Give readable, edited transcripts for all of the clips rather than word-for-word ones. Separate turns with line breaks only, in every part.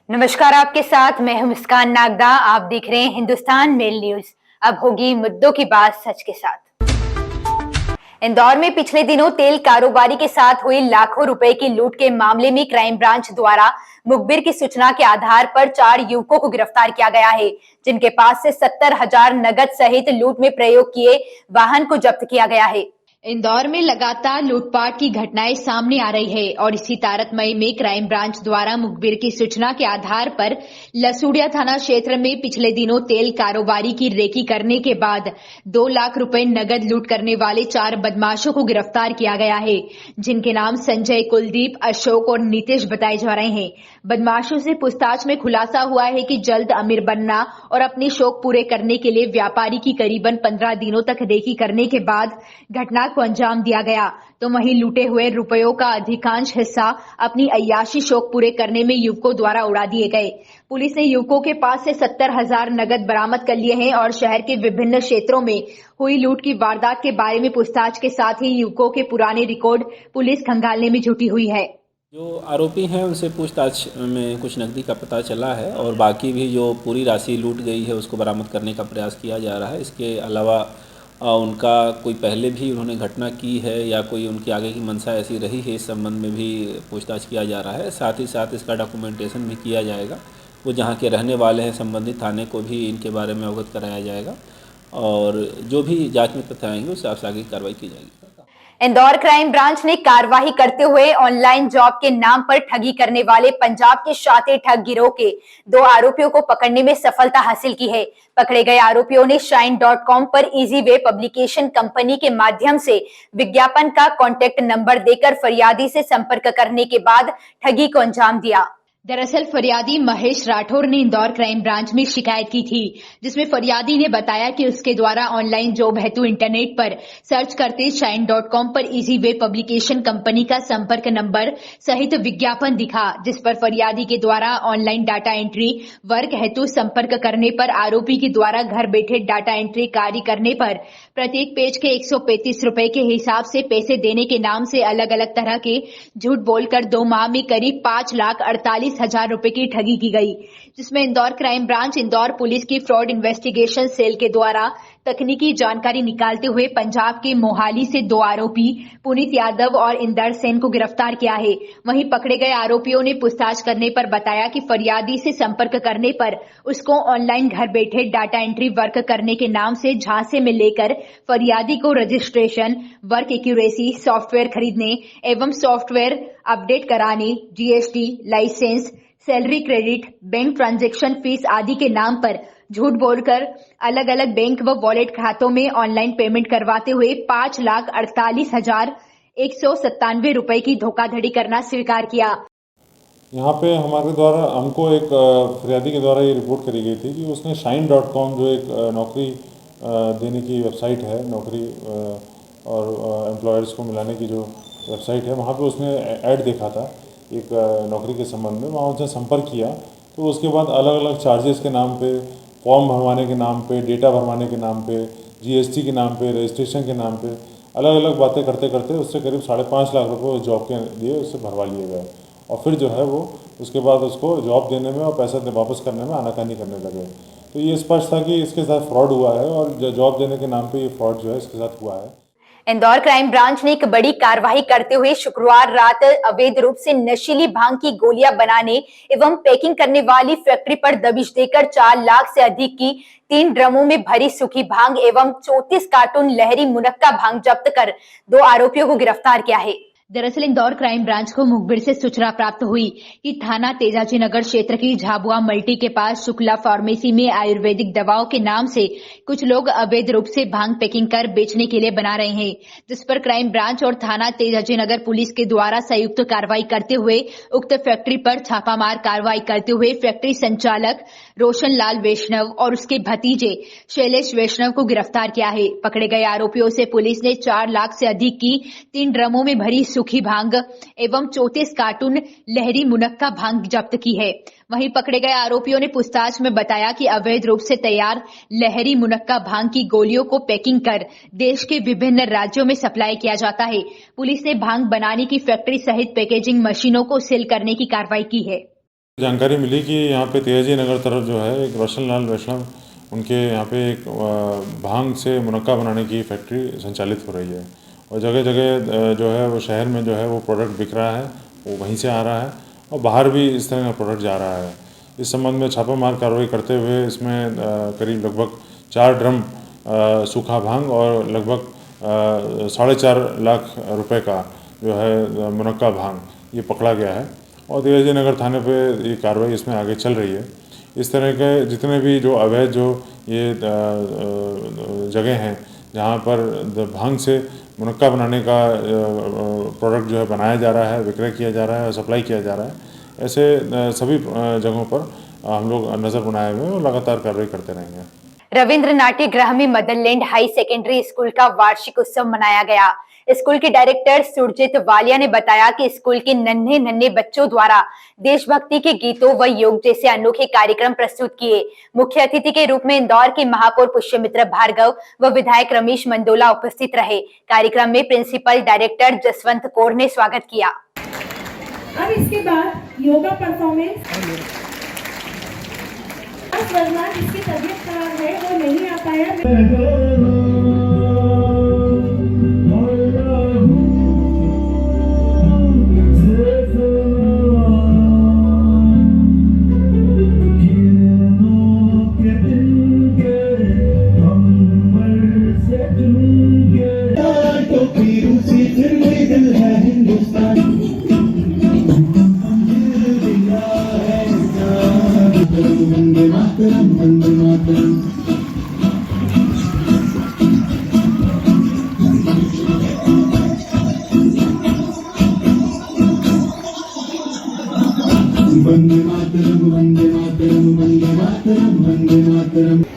नमस्कार, आपके साथ मैं हूं मुस्कान नागदा। आप देख रहे हैं हिंदुस्तान मेल न्यूज। अब होगी मुद्दों की बात सच के साथ। इंदौर में पिछले दिनों तेल कारोबारी के साथ हुई लाखों रुपए की लूट के मामले में क्राइम ब्रांच द्वारा मुखबिर की सूचना के आधार पर 4 युवकों को गिरफ्तार किया गया है, जिनके पास से 70,000 नगद सहित लूट में प्रयोग किए वाहन को जब्त किया गया है। इंदौर में लगातार लूटपाट की घटनाएं सामने आ रही है और इसी तारतम्य में क्राइम ब्रांच द्वारा मुखबिर की सूचना के आधार पर लसूड़िया थाना क्षेत्र में पिछले दिनों तेल कारोबारी की रेकी करने के बाद 2 लाख रुपए नगद लूट करने वाले 4 बदमाशों को गिरफ्तार किया गया है, जिनके नाम संजय, कुलदीप, अशोक और नीतीश बताए जा रहे हैं। बदमाशों से पूछताछ में खुलासा हुआ है कि जल्द अमीर बनना और अपने शौक पूरे करने के लिए व्यापारी की करीबन 15 दिनों तक रेकी करने के बाद घटना को अंजाम दिया गया, तो वहीं लूटे हुए रुपयों का अधिकांश हिस्सा अपनी अय्याशी शौक पूरे करने में युवकों द्वारा उड़ा दिए गए। पुलिस ने युवकों के पास से 70,000 नगद बरामद कर लिए हैं और शहर के विभिन्न क्षेत्रों में हुई लूट की वारदात के बारे में पूछताछ के साथ ही युवकों के पुराने रिकॉर्ड पुलिस खंगालने में जुटी हुई है।
जो आरोपी हैं उनसे पूछताछ में कुछ नकदी का पता चला है और बाकी भी जो पूरी राशि लूट गई है उसको बरामद करने का प्रयास किया जा रहा है। इसके अलावा उनका कोई पहले भी उन्होंने घटना की है या कोई उनकी आगे की मंशा ऐसी रही है, इस संबंध में भी पूछताछ किया जा रहा है। साथ ही साथ इसका डॉक्यूमेंटेशन भी किया जाएगा। वो जहाँ के रहने वाले हैं संबंधित थाने को भी इनके बारे में अवगत कराया जाएगा और जो भी जांच में तथ्य आएंगे उससे आगे कार्रवाई की जाएगी।
इंदौर क्राइम ब्रांच ने कार्रवाई करते हुए ऑनलाइन जॉब के नाम पर ठगी करने वाले पंजाब के शातिर ठग गिरोह के 2 आरोपियों को पकड़ने में सफलता हासिल की है। पकड़े गए आरोपियों ने shine.com पर इजी वे पब्लिकेशन कंपनी के माध्यम से विज्ञापन का कॉन्टैक्ट नंबर देकर फरियादी से संपर्क करने के बाद ठगी को अंजाम दिया। दरअसल फरियादी महेश राठौर ने इंदौर क्राइम ब्रांच में शिकायत की थी, जिसमें फरियादी ने बताया कि उसके द्वारा ऑनलाइन जॉब हेतु इंटरनेट पर सर्च करते shine.com पर इजी वे पब्लिकेशन कंपनी का संपर्क नंबर सहित विज्ञापन दिखा, जिस पर फरियादी के द्वारा ऑनलाइन डाटा एंट्री वर्क हेतु संपर्क करने पर आरोपी के द्वारा घर बैठे डाटा एंट्री कार्य करने पर प्रत्येक पेज के 135 रुपए के हिसाब से पैसे देने के नाम से अलग अलग तरह के झूठ बोलकर 2 माह में करीब 5,48,000 रुपए की ठगी की गई, जिसमें Indore crime branch Indore police की फ्रॉड इन्वेस्टिगेशन सेल के द्वारा तकनीकी जानकारी निकालते हुए पंजाब के मोहाली से 2 आरोपी पुनीत यादव और इंदर सेन को गिरफ्तार किया है। वहीं पकड़े गए आरोपियों ने पूछताछ करने पर बताया कि फरियादी से संपर्क करने पर उसको ऑनलाइन घर बैठे डाटा एंट्री वर्क करने के नाम से झांसे में लेकर फरियादी को रजिस्ट्रेशन, वर्क एक्यूरेसी सॉफ्टवेयर खरीदने एवं सॉफ्टवेयर अपडेट कराने, GST, licence, salary credit, bank transaction fees आदि के नाम पर झूठ बोलकर अलग अलग बैंक व वॉलेट खातों में ऑनलाइन पेमेंट करवाते हुए 5,48,197 रुपए की धोखाधड़ी करना स्वीकार किया।
यहाँ पे हमारे द्वारा हमको एक फरियादी के द्वारा ये रिपोर्ट करी गई थी कि उसने shine.com जो एक नौकरी देने की वेबसाइट है, नौकरी और एम्प्लॉयर्स को मिलाने की जो वेबसाइट है, वहाँ पे उसने ऐड देखा था एक नौकरी के संबंध में। वहाँ उनसे संपर्क किया तो उसके बाद अलग अलग चार्जेस के नाम पे, फॉर्म भरवाने के नाम पे, डेटा भरवाने के नाम पे, जीएसटी के नाम पे, रजिस्ट्रेशन के नाम पे अलग अलग बातें करते करते उससे करीब 5.5 लाख रुपए जॉब के लिए उससे भरवा लिए गए और फिर जो है वो उसके बाद उसको जॉब देने में और पैसा वापस करने में आनाकानी करने लगे। तो ये स्पष्ट था कि इसके साथ फ्रॉड हुआ है और जॉब देने के नाम पे ये फ्रॉड जो है इसके साथ हुआ है।
इंदौर क्राइम ब्रांच ने एक बड़ी कार्रवाई करते हुए शुक्रवार रात अवैध रूप से नशीली भांग की गोलियां बनाने एवं पैकिंग करने वाली फैक्ट्री पर दबिश देकर 4 लाख से अधिक की 3 ड्रमों में भरी सूखी भांग एवं 34 कार्टून लहरी मुनक्का भांग जब्त कर 2 आरोपियों को गिरफ्तार किया है। दरअसल इंदौर क्राइम ब्रांच को मुखबिर से सूचना प्राप्त हुई कि थाना तेजाजी नगर क्षेत्र की झाबुआ मल्टी के पास शुक्ला फार्मेसी में आयुर्वेदिक दवाओं के नाम से कुछ लोग अवैध रूप से भांग पैकिंग कर बेचने के लिए बना रहे हैं, जिस पर क्राइम ब्रांच और थाना तेजाजी नगर पुलिस के द्वारा संयुक्त कार्रवाई करते हुए उक्त फैक्ट्री पर छापामार कार्रवाई करते हुए फैक्ट्री संचालक रोशन लाल वैष्णव और उसके भतीजे शैलेश वैष्णव को गिरफ्तार किया है। पकड़े गए आरोपियों से पुलिस ने 4 लाख से अधिक की 3 ड्रमों में भरी सूखी भांग एवं 34 कार्टून लहरी मुनक्का भांग जब्त की है। वहीं पकड़े गए आरोपियों ने पूछताछ में बताया कि अवैध रूप से तैयार लहरी मुनक्का भांग की गोलियों को पैकिंग कर देश के विभिन्न राज्यों में सप्लाई किया जाता है। पुलिस ने भांग बनाने की फैक्ट्री सहित पैकेजिंग मशीनों को सील करने की कार्रवाई की है।
जानकारी मिली कि यहाँ पे तेजाजी नगर तरफ जो है एक रोशन लाल वैष्णव उनके यहाँ पे एक भांग से मुनक्का बनाने की फैक्ट्री संचालित हो रही है और जगह जगह जो है वो शहर में जो है वो प्रोडक्ट बिक रहा है, वो वहीं से आ रहा है और बाहर भी इस तरह का प्रोडक्ट जा रहा है। इस संबंध में छापामार कार्रवाई करते हुए इसमें करीब लगभग 4 ड्रम सूखा भांग और लगभग 4.5 लाख रुपए का जो है मुनक्का भांग ये पकड़ा गया है और तेजाजी नगर थाने पे ये कार्रवाई इसमें आगे चल रही है। इस तरह के जितने भी जो अवैध जो ये जगह हैं जहाँ पर भांग से मुनक्का बनाने का प्रोडक्ट जो है बनाया जा रहा है, विक्रय किया जा रहा है और सप्लाई किया जा रहा है, ऐसे सभी जगहों पर हम लोग नज़र बनाए हुए हैं और लगातार कार्रवाई करते रहेंगे।
रविंद्र नाट्य गृह में मदरलैंड हाई सेकेंडरी स्कूल का वार्षिक उत्सव मनाया गया। स्कूल के डायरेक्टर सुरजीत वालिया ने बताया कि स्कूल के नन्हे नन्हे बच्चों द्वारा देशभक्ति के गीतों व योग जैसे अनोखे कार्यक्रम प्रस्तुत किए। मुख्य अतिथि के रूप में इंदौर के महापौर पुष्यमित्र भार्गव व विधायक रमेश मंडोला उपस्थित रहे। कार्यक्रम में प्रिंसिपल डायरेक्टर जसवंत कौर ने स्वागत किया।
अब इसके बाद योगा परफॉर्मेंस वर्मा जिसकी तबीयत खराब है वो नहीं आ पाया।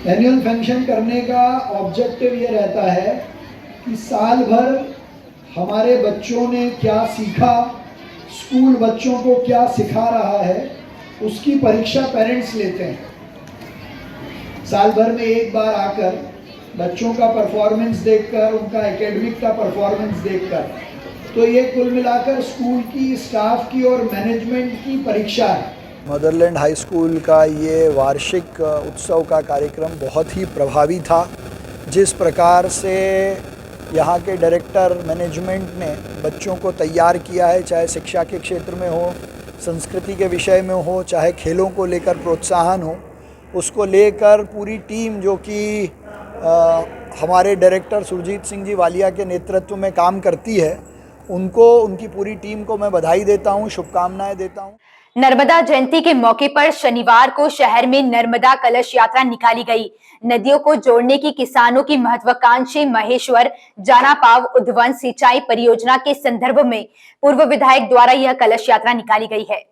एनुअल फंक्शन करने का ऑब्जेक्टिव ये रहता है कि साल भर हमारे बच्चों ने क्या सीखा, स्कूल बच्चों को क्या सिखा रहा है, उसकी परीक्षा पेरेंट्स लेते हैं। साल भर में एक बार आकर बच्चों का परफॉर्मेंस देखकर, उनका एकेडमिक का परफॉर्मेंस देखकर, तो ये कुल मिलाकर स्कूल की, स्टाफ की और मैनेजमेंट की परीक्षा है।
मदरलैंड हाई स्कूल का ये वार्षिक उत्सव का कार्यक्रम बहुत ही प्रभावी था। जिस प्रकार से यहाँ के डायरेक्टर मैनेजमेंट ने बच्चों को तैयार किया है, चाहे शिक्षा के क्षेत्र में हो, संस्कृति के विषय में हो, चाहे खेलों को लेकर प्रोत्साहन हो, उसको लेकर पूरी टीम जो कि हमारे डायरेक्टर सुरजीत सिंह जी वालिया के नेतृत्व में काम करती है, उनको, उनकी पूरी टीम को मैं बधाई देता हूँ, शुभकामनाएं देता हूँ।
नर्मदा जयंती के मौके पर शनिवार को शहर में नर्मदा कलश यात्रा निकाली गई। नदियों को जोड़ने की किसानों की महत्वाकांक्षी महेश्वर जानापाव उद्वन सिंचाई परियोजना के संदर्भ में पूर्व विधायक द्वारा यह कलश यात्रा निकाली गई है।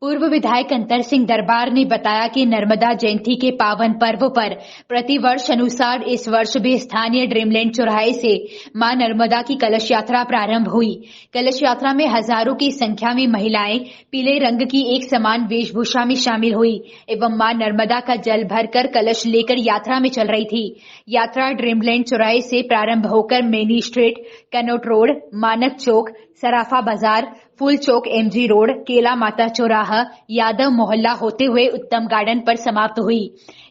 पूर्व विधायक अंतर सिंह दरबार ने बताया कि नर्मदा जयंती के पावन पर्व पर प्रतिवर्ष अनुसार इस वर्ष भी स्थानीय ड्रीमलैंड चौराहे से मां नर्मदा की कलश यात्रा प्रारंभ हुई। कलश यात्रा में हजारों की संख्या में महिलाएं पीले रंग की एक समान वेशभूषा में शामिल हुई एवं मां नर्मदा का जल भरकर कलश लेकर यात्रा में चल रही थी। यात्रा ड्रीमलैंड चौराहे से प्रारंभ होकर मेनी स्ट्रीट, कनोट रोड, मानक चौक, सराफा बाजार, फूल चौक, एमजी रोड, केला माता चौराहा, यादव मोहल्ला होते हुए उत्तम गार्डन पर समाप्त हुई।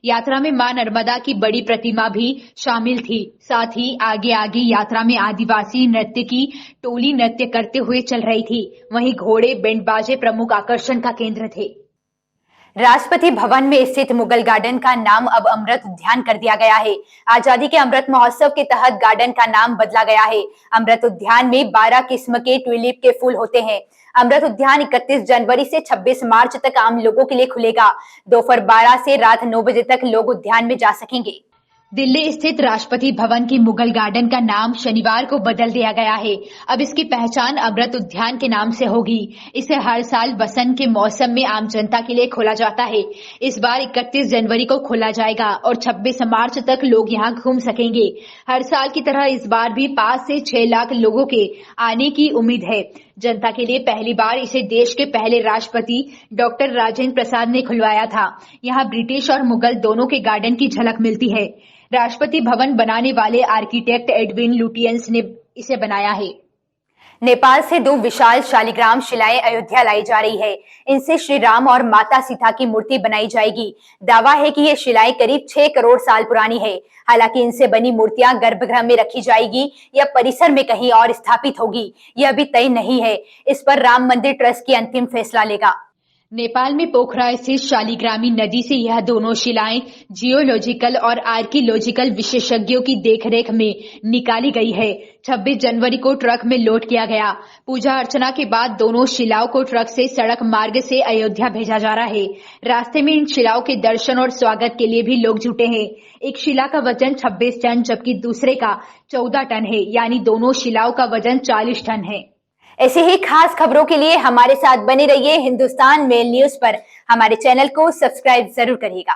यात्रा में मां नर्मदा की बड़ी प्रतिमा भी शामिल थी। साथ ही आगे आगे यात्रा में आदिवासी नृत्य की टोली नृत्य करते हुए चल रही थी। वहीं घोड़े, बैंड बाजे प्रमुख आकर्षण का केंद्र थे। राष्ट्रपति भवन में स्थित मुगल गार्डन का नाम अब अमृत उद्यान कर दिया गया है। आजादी के अमृत महोत्सव के तहत गार्डन का नाम बदला गया है। अमृत उद्यान में 12 किस्म के ट्यूलिप के फूल होते हैं। अमृत उद्यान 31 जनवरी से 26 मार्च तक आम लोगों के लिए खुलेगा। दोपहर 12 से रात 9 बजे तक लोग उद्यान में जा सकेंगे। दिल्ली स्थित राष्ट्रपति भवन के मुगल गार्डन का नाम शनिवार को बदल दिया गया है। अब इसकी पहचान अमृत उद्यान के नाम से होगी। इसे हर साल बसंत के मौसम में आम जनता के लिए खोला जाता है। इस बार 31 जनवरी को खोला जाएगा और 26 मार्च तक लोग यहां घूम सकेंगे। हर साल की तरह इस बार भी 5 से 6 लाख लोगों के आने की उम्मीद है। जनता के लिए पहली बार इसे देश के पहले राष्ट्रपति डॉक्टर राजेंद्र प्रसाद ने खुलवाया था। यहाँ ब्रिटिश और मुगल दोनों के गार्डन की झलक मिलती है। राष्ट्रपति भवन बनाने वाले आर्किटेक्ट एडविन लुटियंस ने इसे बनाया है। नेपाल से 2 विशाल शालिग्राम शिलाएं अयोध्या लाई जा रही है। इनसे श्री राम और माता सीता की मूर्ति बनाई जाएगी। दावा है कि ये शिलाएं करीब 6 करोड़ साल पुरानी है। हालांकि इनसे बनी मूर्तियां गर्भगृह में रखी जाएगी या परिसर में कहीं और स्थापित होगी, यह अभी तय नहीं है। इस पर राम मंदिर ट्रस्ट की अंतिम फैसला लेगा। नेपाल में पोखरा स्थित शालिग्रामी नदी से यह दोनों शिलाएं जियोलॉजिकल और आर्कियोलॉजिकल विशेषज्ञों की देखरेख में निकाली गई है। 26 जनवरी को ट्रक में लोड किया गया। पूजा अर्चना के बाद दोनों शिलाओं को ट्रक से सड़क मार्ग से अयोध्या भेजा जा रहा है। रास्ते में इन शिलाओं के दर्शन और स्वागत के लिए भी लोग जुटे हैं। एक शिला का वजन 26 टन जबकि दूसरे का 14 टन है, यानी दोनों शिलाओं का वजन 40 टन है। ऐसे ही खास खबरों के लिए हमारे साथ बने रहिए। हिंदुस्तान मेल न्यूज पर हमारे चैनल को सब्सक्राइब जरूर करिएगा।